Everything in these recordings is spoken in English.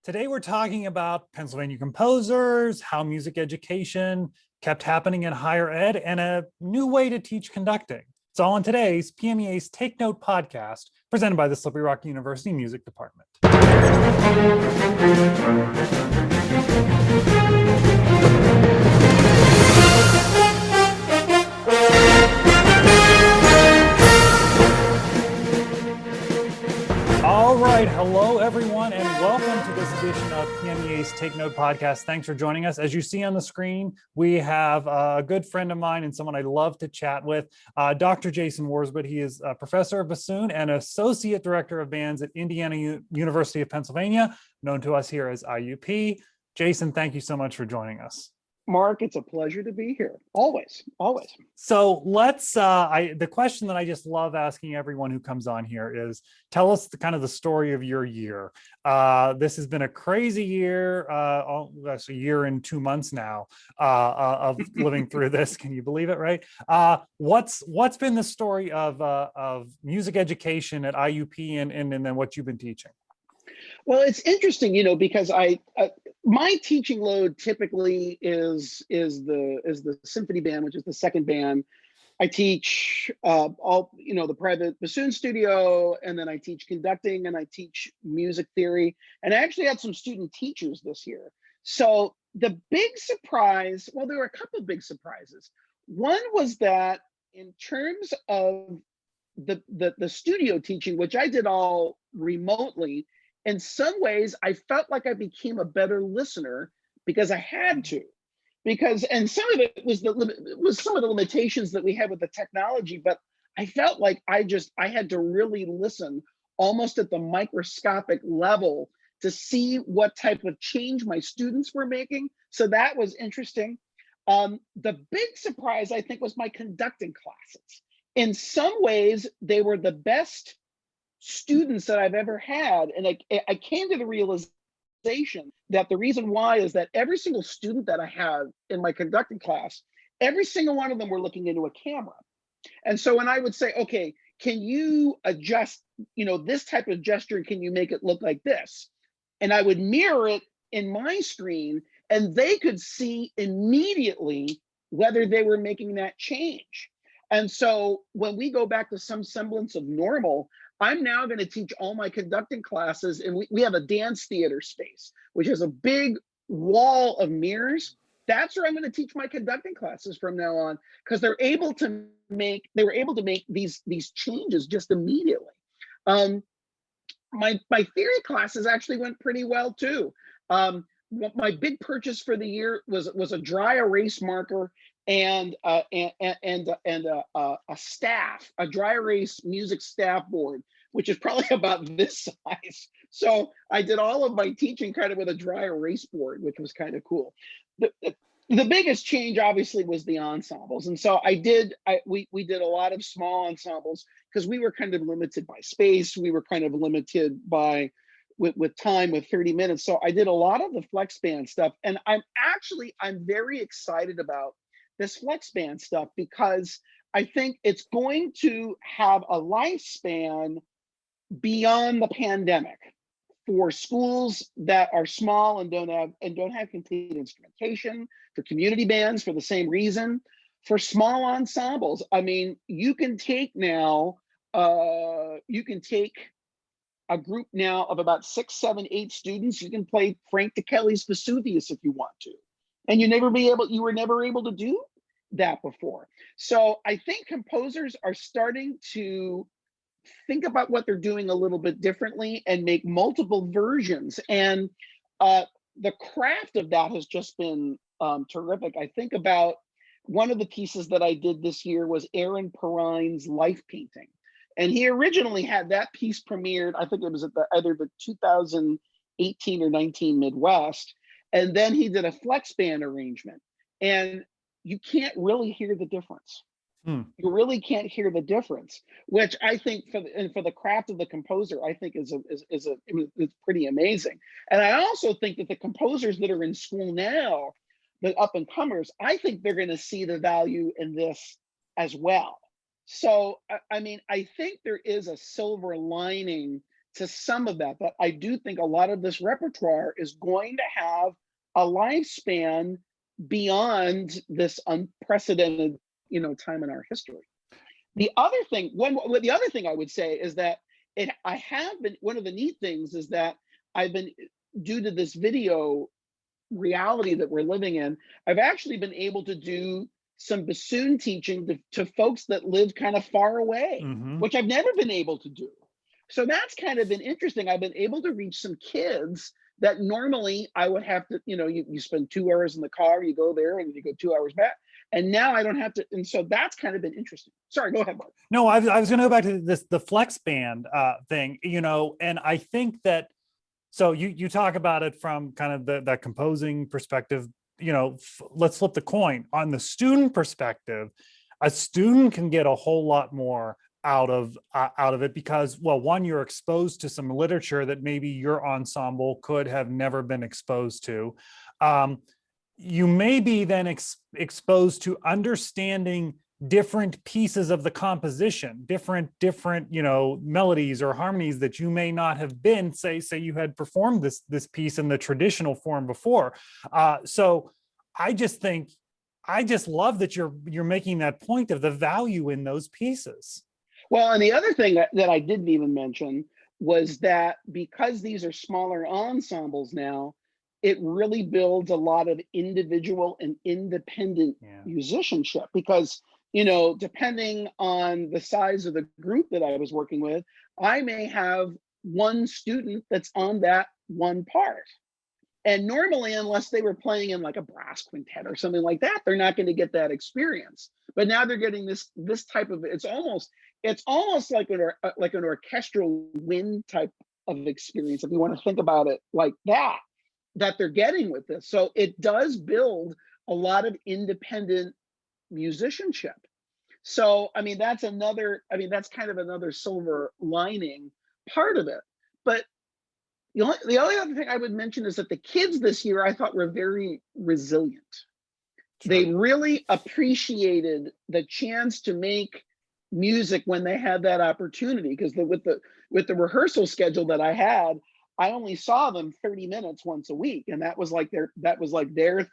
Today we're talking about Pennsylvania composers, how music education kept happening in higher ed, and a new way to teach conducting. It's all in today's PMEA's Take Note podcast, presented by the Slippery Rock University Music Department. All right. Hello, everyone, and welcome to this edition of PMEA's Take Note podcast. Thanks for joining us. As you see on the screen, we have a good friend of mine and someone I love to chat with, Dr. Jason Worzbyt. He is a professor of bassoon and associate director of bands at Indiana University of Pennsylvania, known to us here as IUP. Jason, thank you so much for joining us. Mark, it's a pleasure to be here. Always, always. So let's, the question that I just love asking everyone who comes on here is, tell us the story of your year. This has been a crazy year, that's a year and 2 months now of living through this. Can you believe it, right? What's been the story of music education at IUP and then what you've been teaching? Well, it's interesting, because my teaching load typically is the symphony band, which is the second band. I teach all the private bassoon studio, and then I teach conducting and I teach music theory. And I actually had some student teachers this year. So the big surprise, well, there were a couple of big surprises. One was that in terms of the studio teaching, which I did all remotely, in some ways, I felt like I became a better listener because I had to. And some of it was some of the limitations that we had with the technology, but I felt like I had to really listen almost at the microscopic level to see what type of change my students were making. So that was interesting. The big surprise, I think, was my conducting classes. In some ways, they were the best students that I've ever had. And I came to the realization that the reason why is that every single student that I have in my conducting class, every single one of them were looking into a camera. And so when I would say, okay, can you adjust, this type of gesture, and can you make it look like this? And I would mirror it in my screen, and they could see immediately whether they were making that change. And so when we go back to some semblance of normal, I'm now going to teach all my conducting classes, and we have a dance theater space, which has a big wall of mirrors. That's where I'm going to teach my conducting classes from now on, because they were able to make these changes just immediately. My theory classes actually went pretty well too. My big purchase for the year was a dry erase marker and a staff, a dry erase music staff board, which is probably about this size. So I did all of my teaching kind of with a dry erase board, which was kind of cool. The biggest change obviously was the ensembles. And so we did a lot of small ensembles because we were kind of limited by space. We were kind of limited by with time, with 30 minutes. So I did a lot of the flex band stuff. And I'm very excited about this flex band stuff because I think it's going to have a lifespan beyond the pandemic for schools that are small and don't have complete instrumentation, for community bands for the same reason, for small ensembles. I mean, you can take a group now of about 6, 7, 8 students. You can play Frank DeKelly's Vesuvius if you want to, and you were never able to do that before. So I think composers are starting to think about what they're doing a little bit differently and make multiple versions. And the craft of that has just been terrific. I think about one of the pieces that I did this year was Aaron Perine's life painting. And he originally had that piece premiered, I think it was at either the 2018 or 19 Midwest. And then he did a flex band arrangement. And you can't really hear the difference. You really can't hear the difference, which I think for the craft of the composer, I think is pretty amazing. And I also think that the composers that are in school now, the up and comers, I think they're going to see the value in this as well. So, I mean, I think there is a silver lining to some of that, but I do think a lot of this repertoire is going to have a lifespan beyond this unprecedented, time in our history. The other thing I would say is that I have been, one of the neat things is that I've been, due to this video reality that we're living in, I've actually been able to do some bassoon teaching to folks that live kind of far away, Mm-hmm. which I've never been able to do. So that's kind of been interesting. I've been able to reach some kids that normally I would have to, you spend 2 hours in the car, you go there and you go 2 hours back. And now I don't have to. And so that's kind of been interesting. Sorry, go ahead, Mark. No, I was going to go back to the flex band thing, and I think that, so you talk about it from kind of that composing perspective, let's flip the coin. On the student perspective, a student can get a whole lot more out of it because, well, one, you're exposed to some literature that maybe your ensemble could have never been exposed to. You may be then exposed to understanding different pieces of the composition, different melodies or harmonies that you may not have been, say you had performed this piece in the traditional form before. So I just love that you're making that point of the value in those pieces. Well, and the other thing that I didn't even mention was that because these are smaller ensembles now, it really builds a lot of individual and independent musicianship because, depending on the size of the group that I was working with, I may have one student that's on that one part. And normally, unless they were playing in like a brass quintet or something like that, they're not going to get that experience. But now they're getting this type of, it's almost like an orchestral wind type of experience, if you want to think about it like that they're getting with this. So it does build a lot of independent musicianship. So, that's kind of another silver lining part of it. But the only other thing I would mention is that the kids this year, I thought, were very resilient. Sure. They really appreciated the chance to make music when they had that opportunity, because with the rehearsal schedule that I had, I only saw them 30 minutes once a week, and that was like their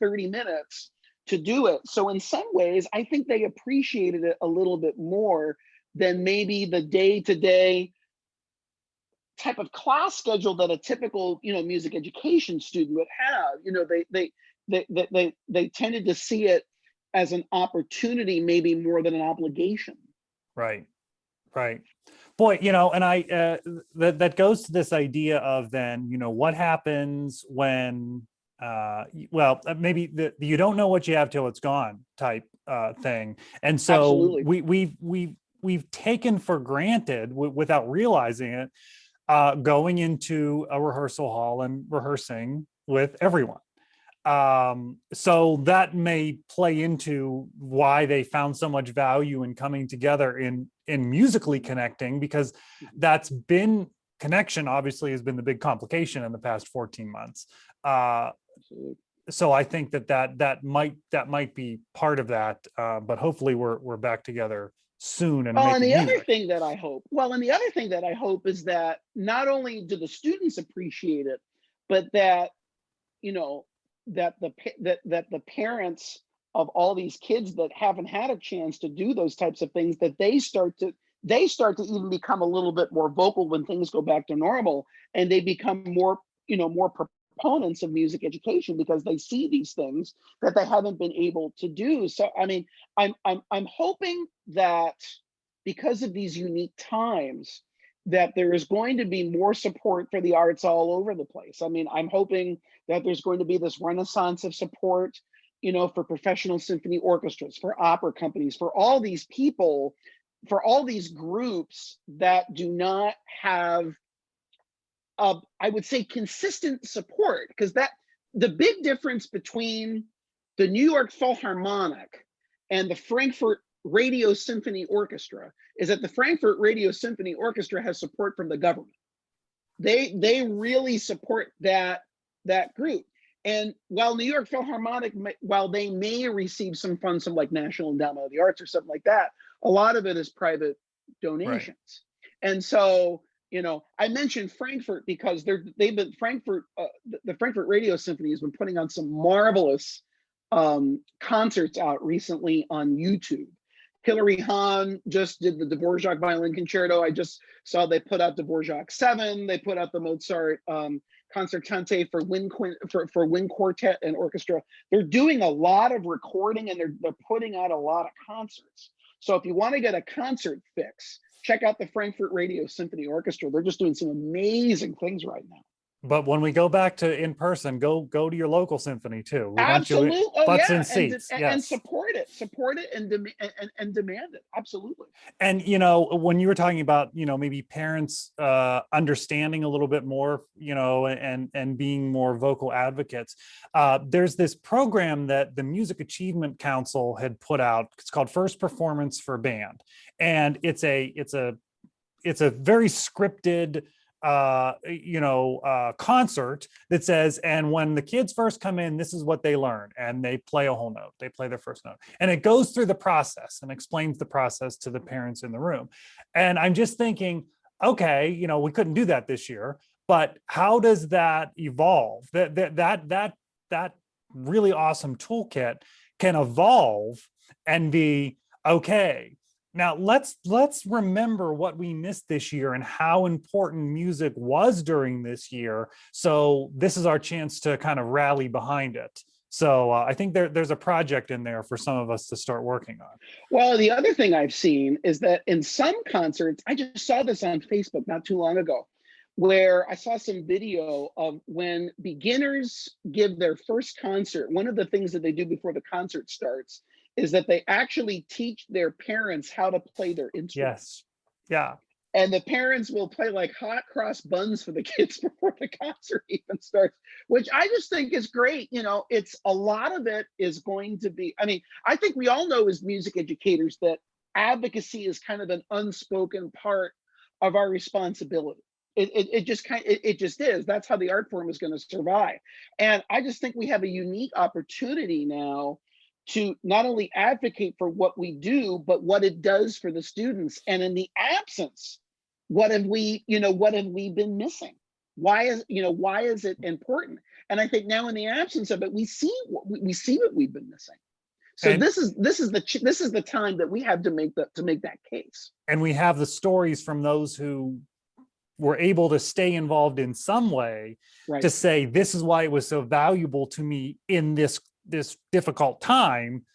30 minutes to do it. So in some ways, I think they appreciated it a little bit more than maybe the day-to-day type of class schedule that a typical, music education student would have. They tended to see it as an opportunity, maybe more than an obligation. Right. Boy, and I that goes to this idea of then, what happens when maybe you don't know what you have till it's gone type thing. And so Absolutely. we've taken for granted without realizing it, going into a rehearsal hall and rehearsing with everyone. So that may play into why they found so much value in coming together in musically connecting, because that's been connection obviously has been the big complication in the past 14 months. So I think that might be part of that, but hopefully we're back together soon. And the other thing that I hope is that not only do the students appreciate it, but that that the parents of all these kids that haven't had a chance to do those types of things, that they start to even become a little bit more vocal when things go back to normal, and they become more proponents of music education because they see these things that they haven't been able to do. So I'm hoping that because of these unique times, that there is going to be more support for the arts all over the place. I'm hoping that there's going to be this renaissance of support, for professional symphony orchestras, for opera companies, for all these people, for all these groups that do not have, I would say, consistent support. Because the big difference between the New York Philharmonic and the Frankfurt Radio Symphony Orchestra is that the Frankfurt Radio Symphony Orchestra has support from the government. They really support that group. And while New York Philharmonic, while they may receive some funds from like National Endowment of the Arts or something like that, a lot of it is private donations. Right. And so I mentioned Frankfurt because they've been Frankfurt, the Frankfurt Radio Symphony has been putting on some marvelous concerts out recently on YouTube. Hilary Hahn just did the Dvorak Violin Concerto. I just saw they put out Dvorak 7. They put out the Mozart Concertante for wind quartet and orchestra. They're doing a lot of recording, and they're putting out a lot of concerts. So if you want to get a concert fix, check out the Frankfurt Radio Symphony Orchestra. They're just doing some amazing things right now. But when we go back to in person, go to your local symphony too. We Absolutely. want you butts in seats. And support it and demand it. Absolutely. And when you were talking about maybe parents understanding a little bit more, and being more vocal advocates, there's this program that the Music Achievement Council had put out. It's called First Performance for Band, and it's a very scripted concert that says, and when the kids first come in, this is what they learn, and they play a whole note. They play their first note, and it goes through the process and explains the process to the parents in the room. And I'm just thinking, okay, we couldn't do that this year, but how does that evolve? That really awesome toolkit can evolve and be okay. Now let's remember what we missed this year and how important music was during this year. So this is our chance to kind of rally behind it. So I think there's a project in there for some of us to start working on. Well, the other thing I've seen is that in some concerts, I just saw this on Facebook not too long ago, where I saw some video of when beginners give their first concert. One of the things that they do before the concert starts is that they actually teach their parents how to play their instrument. Yes. Yeah. And the parents will play like hot cross buns for the kids before the concert even starts, which I just think is great. It's a lot of it is going to be, I think we all know as music educators that advocacy is kind of an unspoken part of our responsibility. It just is. That's how the art form is going to survive. And I just think we have a unique opportunity now to not only advocate for what we do, but what it does for the students. And in the absence, what have we been missing? Why is it important? And I think now in the absence of it, we see what we've been missing. So this is the time that we have to make that case. And we have the stories from those who were able to stay involved in some way, right, to say, this is why it was so valuable to me in this difficult time.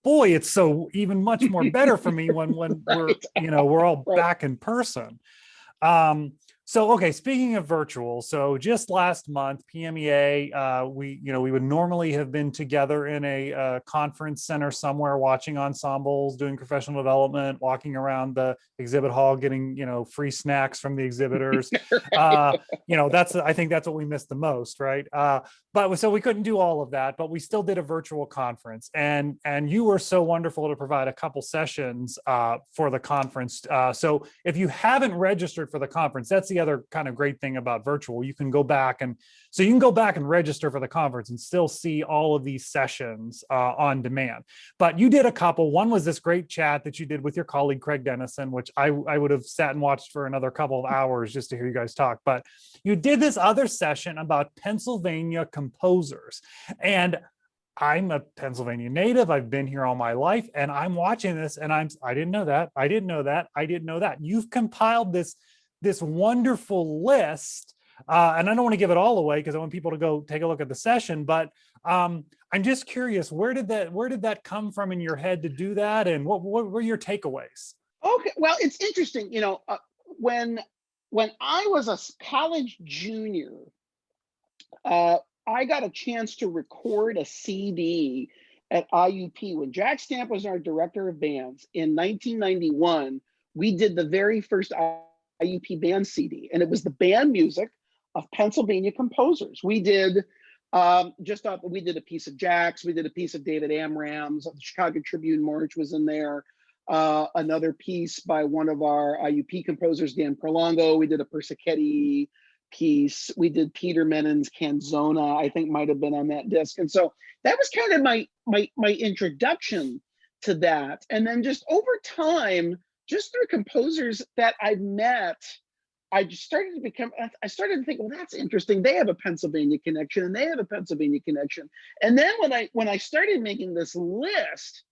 Boy, it's so even much more better for me when right, we're all right, back in person. So, okay, speaking of virtual, so just last month, PMEA, we would normally have been together in a conference center somewhere, watching ensembles, doing professional development, walking around the exhibit hall, getting, free snacks from the exhibitors. I think that's what we missed the most, right? But so we couldn't do all of that, but we still did a virtual conference, and you were so wonderful to provide a couple sessions for the conference. So if you haven't registered for the conference, that's the other kind of great thing about virtual. You can go back and register for the conference and still see all of these sessions on demand. But you did a couple. One was this great chat that you did with your colleague Craig Dennison, which I would have sat and watched for another couple of hours just to hear you guys talk. But you did this other session about Pennsylvania composers, and I'm a Pennsylvania native. I've been here all my life, and I'm watching this, and I didn't know that. I didn't know that. I didn't know that. You've compiled this wonderful list, and I don't want to give it all away because I want people to go take a look at the session. But I'm just curious, where did that come from in your head to do that, and what were your takeaways? Okay, well, it's interesting. When I was a college junior, I got a chance to record a CD at IUP when Jack Stamp was our director of bands in 1991. We did the very first IUP band CD, and it was the band music of Pennsylvania composers. We did we did a piece of Jack's, we did a piece of David Amram's, the Chicago Tribune March was in there. Another piece by one of our IUP composers, Dan Perlongo. We did a Persichetti piece. We did Peter Menon's Canzona, I think might have been on that disc. And so that was kind of my introduction to that. And then just over time, just through composers that I've met I just started to become, I started to think, well, that's interesting. They have a Pennsylvania connection and they have a Pennsylvania connection. And then when I started making this list,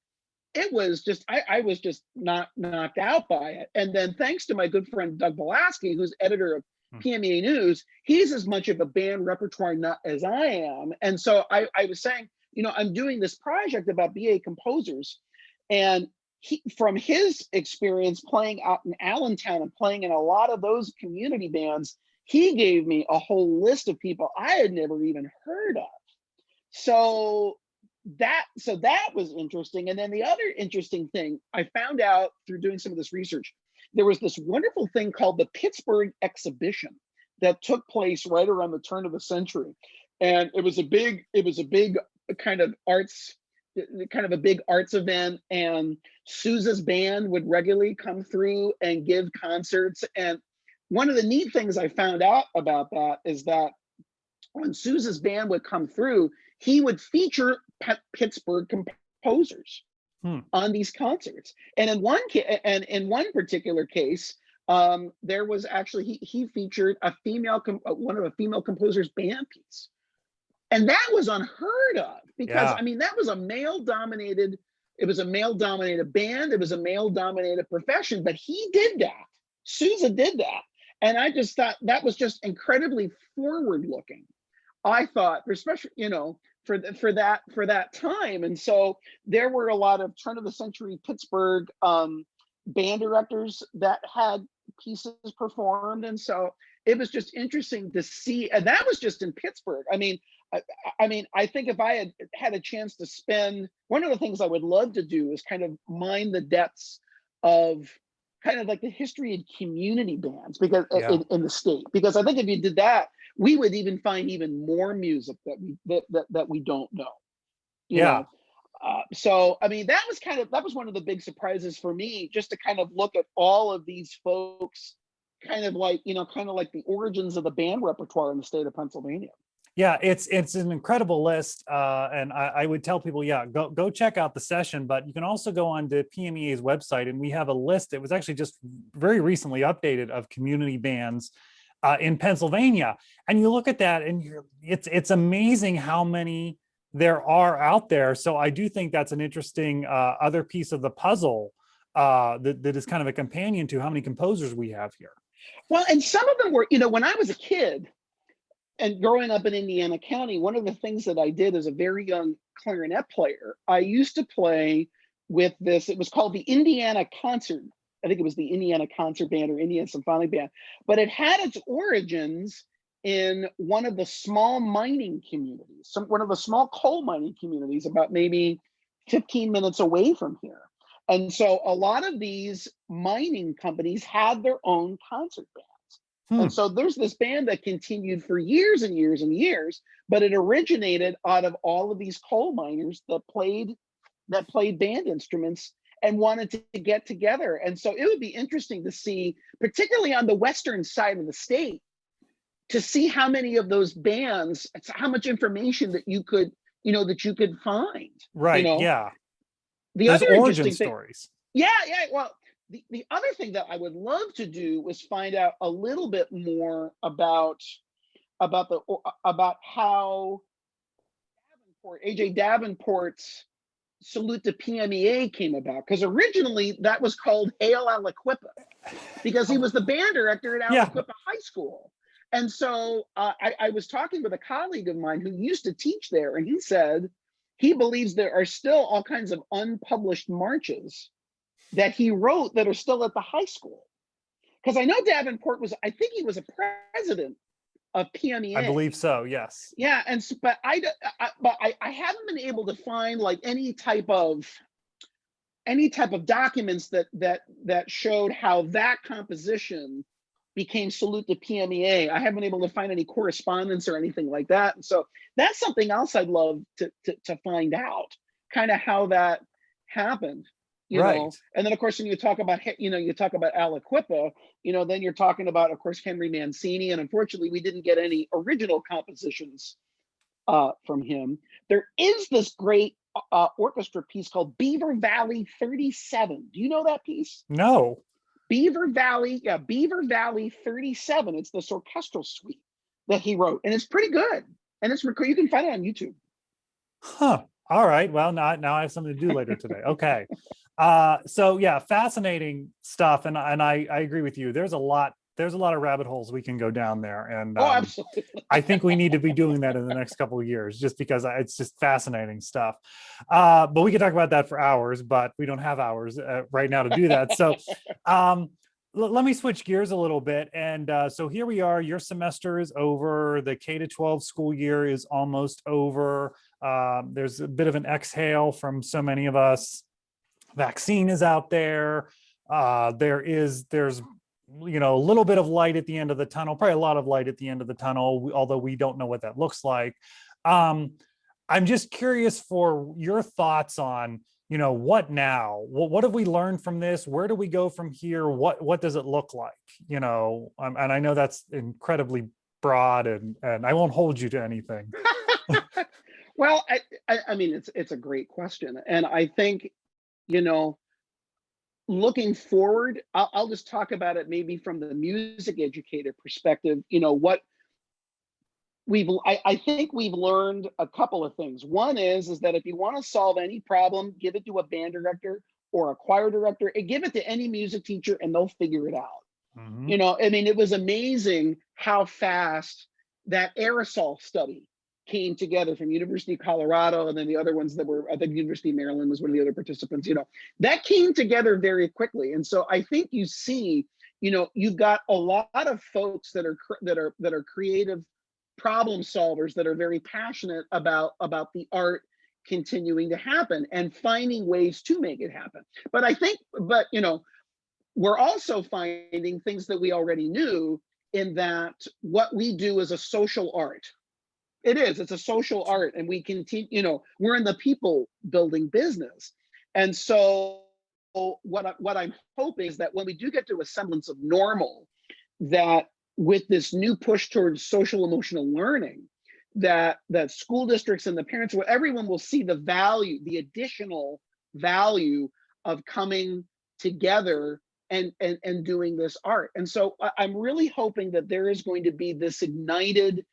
it was just, I was just not knocked out by it. And then thanks to my good friend, Doug Belaski, who's editor of PMEA News, he's as much of a band repertoire nut as I am. And so I was saying, I'm doing this project about BA composers, and from his experience playing out in Allentown and playing in a lot of those community bands, he gave me a whole list of people I had never even heard of. So that was interesting. And then the other interesting thing I found out through doing some of this research, there was this wonderful thing called the Pittsburgh Exhibition that took place right around the turn of the century. And it was a big kind of a big arts event, and Sousa's band would regularly come through and give concerts. And one of the neat things I found out about that is that when Sousa's band would come through, he would feature Pittsburgh composers on these concerts. And in one particular case, there was actually he featured one of a female composer's band piece. And that was unheard of, because I mean, that was a male-dominated, it was a male-dominated band, it was a male-dominated profession, but he did that. Sousa did that. And I just thought that was just incredibly forward-looking. I thought, especially, for that time. And so there were a lot of turn of the century Pittsburgh band directors that had pieces performed. And so it was just interesting to see, and that was just in Pittsburgh. I mean, I think if I had a chance to spend, one of the things I would love to do is kind of mine the depths of kind of like the history of community bands, because in the state, because I think if you did that, we would even find even more music that we don't know. You know? So I mean, that was one of the big surprises for me, just to kind of look at all of these folks, kind of like the origins of the band repertoire in the state of Pennsylvania. Yeah, it's an incredible list, and I would tell people, go check out the session. But you can also go on to PMEA's website, and we have a list that was actually just very recently updated of community bands in Pennsylvania. And you look at that, and it's amazing how many there are out there. So I do think that's an interesting other piece of the puzzle that is kind of a companion to how many composers we have here. Well, and some of them were, when I was a kid, and growing up in Indiana County, one of the things that I did as a very young clarinet player, I used to play with this, it was called the Indiana Concert. I think it was the Indiana Concert Band or Indiana Symphonic Band, but it had its origins in one of the small mining communities, one of the small coal mining communities about maybe 15 minutes away from here. And so a lot of these mining companies had their own concert bands. And so there's this band that continued for years and years and years, but it originated out of all of these coal miners that played band instruments and wanted to get together. And so it would be interesting to see, particularly on the western side of the state, to see how many of those bands, how much information that you could find. Right. The There's other origin stories. Well, the other thing that I would love to do was find out a little bit more about how AJ Davenport's Salute to PMEA came about, because originally that was called Hail Aliquippa, because he was the band director at Aliquippa High School. And so I was talking with a colleague of mine who used to teach there, and he said he believes there are still all kinds of unpublished marches that he wrote that are still at the high school. Because I know Davenport I think he was a president of PMEA. I believe so, yes. Yeah, but I haven't been able to find like any type of documents that showed how that composition became Salute to PMEA. I haven't been able to find any correspondence or anything like that. And so that's something else I'd love to find out, kind of how that happened. You know, and then of course when you talk about Aliquippa, then you're talking about, of course, Henry Mancini, and unfortunately we didn't get any original compositions from him. There is this great orchestra piece called Beaver Valley 37. Do you know that piece? No. Beaver Valley 37. It's this orchestral suite that he wrote, and it's pretty good. And you can find it on YouTube. Huh. All right. Well, now I have something to do later today. Okay. So yeah, fascinating stuff. And I agree with you. There's a lot of rabbit holes we can go down there. And Oh, absolutely. I think we need to be doing that in the next couple of years, just because it's just fascinating stuff. But we could talk about that for hours, but we don't have hours right now to do that. So let me switch gears a little bit. And so here we are, your semester is over. The K-12 school year is almost over. There's a bit of an exhale from so many of us. Vaccine is out there. There's a little bit of light at the end of the tunnel, probably a lot of light at the end of the tunnel, although we don't know what that looks like. I'm just curious for your thoughts on, what now? What have we learned from this? Where do we go from here? What does it look like? And I know that's incredibly broad, and I won't hold you to anything. Well, I mean, it's a great question. And I think, looking forward, I'll just talk about it maybe from the music educator perspective. What I think we've learned a couple of things. One is that if you want to solve any problem, give it to a band director or a choir director, and give it to any music teacher, and they'll figure it out. Mm-hmm. I mean, it was amazing how fast that aerosol study came together from University of Colorado, and then the other ones that were, I think University of Maryland was one of the other participants. That came together very quickly. And so I think you see, you've got a lot of folks that are creative problem solvers, that are very passionate about the art continuing to happen and finding ways to make it happen. But we're also finding things that we already knew, in that what we do is a social art. It's a social art, and we continue, we're in the people building business. And so what I'm hoping is that when we do get to a semblance of normal, that with this new push towards social emotional learning, that school districts and the parents, everyone will see the value, the additional value of coming together and doing this art. And so I'm really hoping that there is going to be this ignited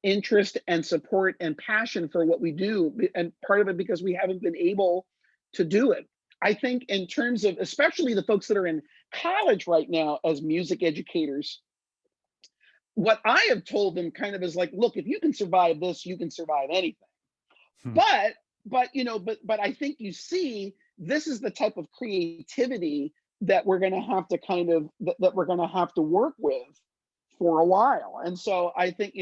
interest and support and passion for what we do, and part of it because we haven't been able to do it. I think in terms of especially the folks that are in college right now as music educators, what I have told them kind of is like, look, if you can survive this, you can survive anything. But I think you see, this is the type of creativity that we're going to have to that we're going to have to work with for a while. And so I think,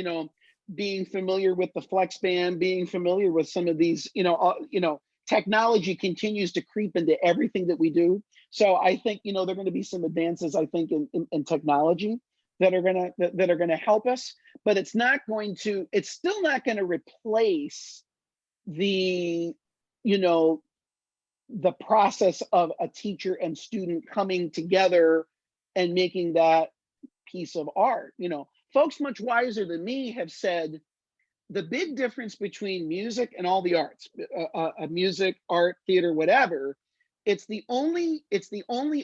being familiar with the flex band, being familiar with some of these, technology continues to creep into everything that we do. So I think, there are going to be some advances, I think, in technology that are going to help us, but it's still not going to replace the process of a teacher and student coming together and making that piece of art. Folks much wiser than me have said the big difference between music and all the arts, music, art, theater, whatever, it's the only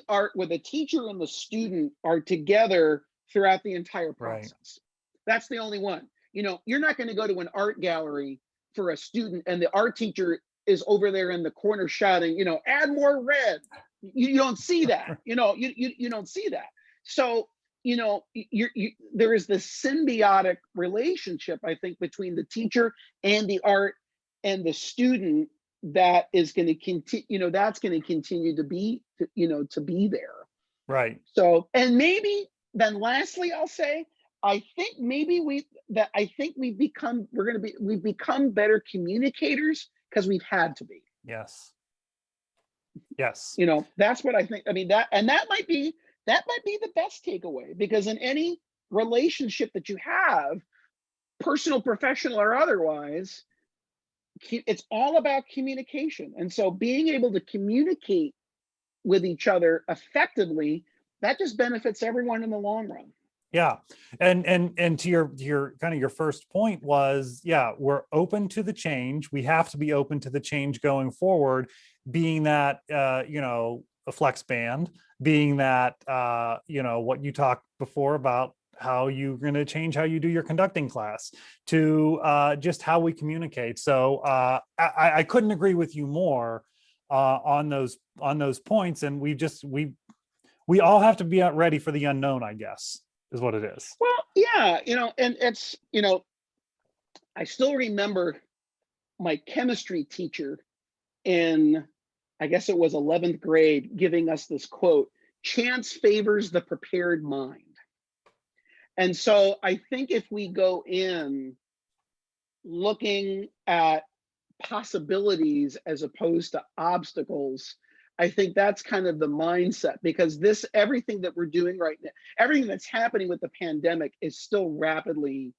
art where the teacher and the student are together throughout the entire process. Right. That's the only one. You're not going to go to an art gallery for a student and the art teacher is over there in the corner shouting, add more red. You don't see that. You don't see that. So there is this symbiotic relationship, I think, between the teacher and the art and the student that is going to continue. That's going to continue to be, to be there. Right. So, and maybe then, lastly, I'll say, I think maybe we've become better communicators because we've had to be. Yes. Yes. That's what I think. I mean, that might be the best takeaway, because in any relationship that you have, personal, professional, or otherwise, it's all about communication. And so being able to communicate with each other effectively, that just benefits everyone in the long run. Yeah. And to your kind of your first point was, yeah, we're open to the change. We have to be open to the change going forward, being that, a flex band being that, what you talked before about how you're going to change how you do your conducting class, to just how we communicate. So I couldn't agree with you more on those points. And we all have to be out ready for the unknown, I guess, is what it is. Well, yeah, and it's, I still remember my chemistry teacher in, I guess it was 11th grade, giving us this quote: "Chance favors the prepared mind." And so I think if we go in looking at possibilities as opposed to obstacles, I think that's kind of the mindset, because everything that we're doing right now, everything that's happening with the pandemic is still rapidly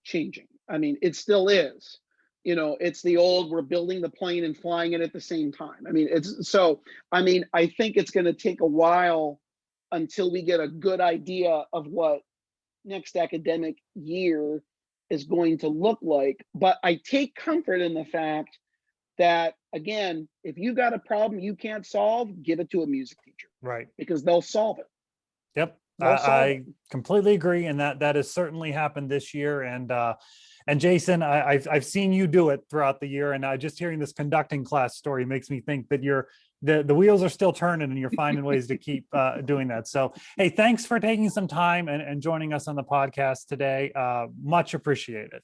changing. I mean, it still is. It's the old, we're building the plane and flying it at the same time. I mean, I think it's going to take a while until we get a good idea of what next academic year is going to look like. But I take comfort in the fact that, again, if you got a problem you can't solve, give it to a music teacher. Right. Because they'll solve it. Yep. I completely agree. And that has certainly happened this year. And Jason, I've seen you do it throughout the year. And just hearing this conducting class story makes me think that the wheels are still turning and you're finding ways to keep doing that. So, hey, thanks for taking some time and joining us on the podcast today. Much appreciated.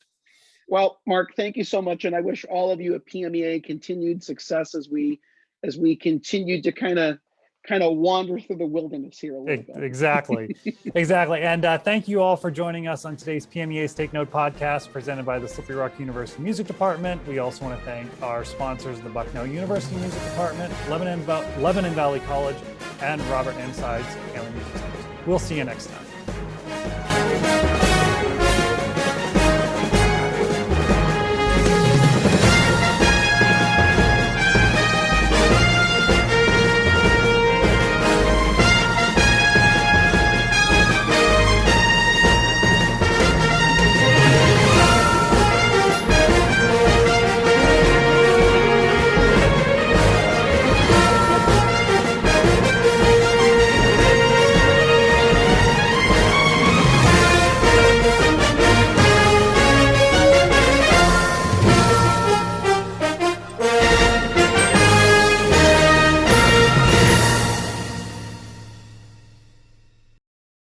Well, Mark, thank you so much. And I wish all of you at PMEA continued success as we continue to kind of wander through the wilderness here a little bit. Exactly. And thank you all for joining us on today's PMEA's Take Note podcast, presented by the Slippery Rock University Music Department. We also want to thank our sponsors, the Bucknell University Music Department, Lebanon Valley College, and Robert Inside's Family Music Center. We'll see you next time.